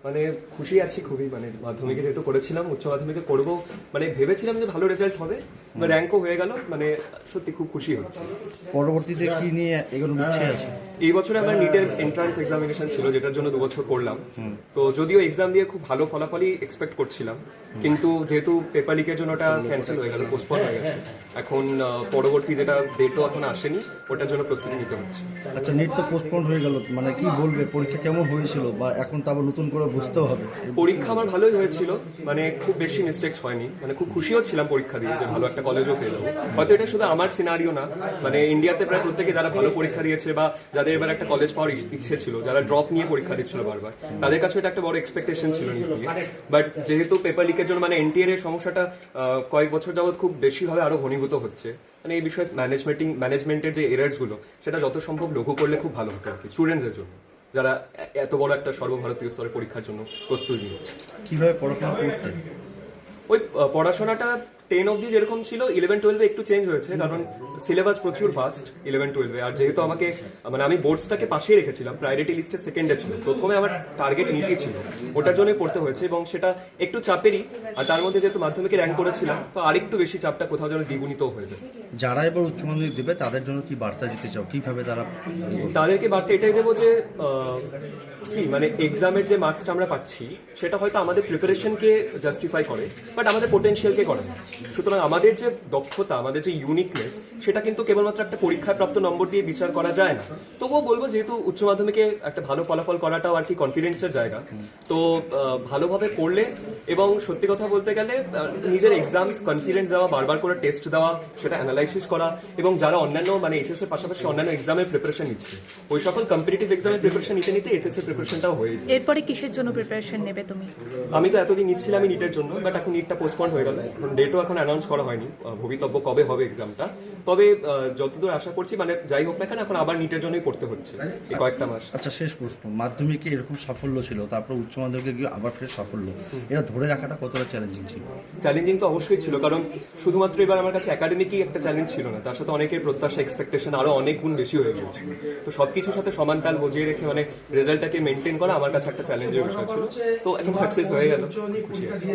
মানে খুশি আছি খুবই, মানে মাধ্যমিকে যেহেতু করেছিলাম, উচ্চ মাধ্যমিকে করবো মানে ভেবেছিলাম যে ভালো রেজাল্ট হবে, র্যাঙ্কও হয়ে গেল, মানে সত্যি খুব খুশি হচ্ছে। পরবর্তীতে কি নিয়ে এগোনোর ইচ্ছে আছে? এই বছরে আমার নিটের এন্ট্রান্স এক্সামিনেশন ছিল, যেটার জন্য 2 বছর করলাম। তো যদিও এক্সাম দিয়ে খুব ভালো ফলাফলই এক্সপেক্ট করছিলাম, কিন্তু যেহেতু পেপার লিকের জন্য ওটা ক্যান্সেল হয়ে গেল, পোস্টপোন হয়ে গেছে। এখন পরবর্তী যেটা ডেটও এখন আসেনি, ওটার জন্য প্রস্তুতি নিতে হচ্ছে। আচ্ছা, নিট তো পোস্টপোন হয়ে গেল, মানে কি বলবে, পরীক্ষা কেমন হয়েছিল, বা এখন তো আবার নতুন করে বুঝতেও হবে? পরীক্ষা আমার ভালোই হয়েছিল, মানে খুব বেশি মিস্টেক্স হয়নি, মানে খুব খুশিও ছিলাম পরীক্ষা দিয়ে যে ভালো একটা কলেজও পেলাম। হয়তো এটা শুধু আমার সিনারিও না, মানে ইন্ডিয়াতে প্রায় প্রত্যেকে যারা ভালো পরীক্ষা দিয়েছে বা যাদের এবার একটা কলেজ পাওয়ার ইচ্ছে ছিল, যারা ড্রপ নিয়ে পরীক্ষা দিচ্ছিল বারবার, তাদের কাছে এটা একটা বড় এক্সপেকটেশন ছিল নিয়ে। বাট যেহেতু পেপার লিকের জন্য মানে এনটিএর এর সমস্যাটা কয়েক বছর যাবত খুব বেশিভাবে আরো ঘনীভূত হচ্ছে, মানে এই বিষয়ে ম্যানেজমেন্টের যে এরার্স গুলো সেটা যত সম্ভব লঘু করলে খুব ভালো হতো আর কি স্টুডেন্টসদের জন্য, যারা এত বড় একটা সর্বভারতীয় স্তরে পরীক্ষার জন্য প্রস্তুতি নিচ্ছে। কিভাবে পড়াশোনা করতে? ওই পড়াশোনাটা 10 অবধি যেরকম ছিল, 11-12 একটু চেঞ্জ হয়েছে, কারণ সিলেবাস প্রচুর ফাস্ট 11-12। আর যেহেতু আমাকে মানে আমি বোর্ডসটাকে পাশে রেখেছিলাম, প্রায়োরিটি লিস্টে সেকেন্ডে ছিল, প্রথমে আমার টার্গেট নীতি ছিল, ওটার জন্যই পড়তে হয়েছে, এবং সেটা একটু চাপেরই। আর তার মধ্যে যেহেতু মাধ্যমিকে র্যাঙ্ক করেছিলাম, তো আরেকটু বেশি চাপটা কোথাও যেন দ্বিগুণিত হয়ে যায়। যারা এবার উচ্চ মাধ্যমিক দেবে তাদের জন্য কি বার্তা দিতে চাও, কিভাবে তারা? তাদেরকে বার্তা এটাই দেবো যে মানে এক্সামের যে মার্কসটা আমরা পাচ্ছি সেটা হয়তো আমাদের প্রিপারেশনকে জাস্টিফাই করে, বাট আমাদের পোটেনশিয়ালকে করে না। সুতরাং আমাদের যে দক্ষতা, আমাদের যে ইউনিকনেস, সেটা কিন্তু কেবলমাত্র একটা পরীক্ষায় প্রাপ্ত নম্বর দিয়ে বিচার করা যায় না। তবুও বলবো, যেহেতু উচ্চ মাধ্যমিকে একটা ভালো ফলাফল করাটাও আর কি কনফিডেন্সের জায়গা, তো ভালোভাবে পড়লে এবং সত্যি কথা বলতে গেলে নিজের এক্সামস কনফিডেন্স দেওয়া, বারবার করে টেস্ট দেওয়া, সেটা অ্যানালাইসিস করা, এবং যারা অন্যান্য মানে এইচএস এর পাশাপাশি অন্যান্য এক্সামের প্রিপারেশন নিচ্ছে, ওই সকল কম্পিটিটিভ এক্সামের প্রিপারেশন নিতে নিতে এইচএস এর প্রিপারেশনটাও হয়ে যায়। এরপরে কিসের জন্য প্রিপারেশন নেবে তুমি? আমি তো এতদিন নিচ্ছিলাম নিটের জন্য, বাট এখন নিটটা পোস্টপন্ড হয়ে গেল, এখন ডেটও এখন অ্যানাউন্স করা হয়নি, ভবিতব্য কবে হবে এক্সামটা। তবে যতদূর আশা করছি, মানে যাই হোক না কেন, এখন আবার নিটের জন্যই পড়তে হচ্ছে এই কয়েকটা মাস। আচ্ছা, শেষ প্রশ্ন, মাধ্যমিকে এরকম সাফল্য ছিল, তারপর উচ্চ মাধ্যমিকে গিয়ে আবার ফের সাফল্য, এটা ধরে রাখাটা কতটা চ্যালেঞ্জিং ছিল? চ্যালেঞ্জিং তো অবশ্যই ছিল, কারণ শুধুমাত্র এবার আমার কাছে একাডেমিকই একটা চ্যালেঞ্জ ছিল না, তার সাথে অনেকের প্রত্যাশা, এক্সপেকটেশন আরো অনেক গুণ বেশি হয়ে গিয়েছিল। তো সবকিছুর সাথে সমান তাল বজিয়ে রেখে মানে রেজাল্টটাকে মেনটেন করা আমার কাছে একটা চ্যালেঞ্জের বিষয় ছিল। তো এখন সাকসেস হয়ে গেল, খুশি আছি।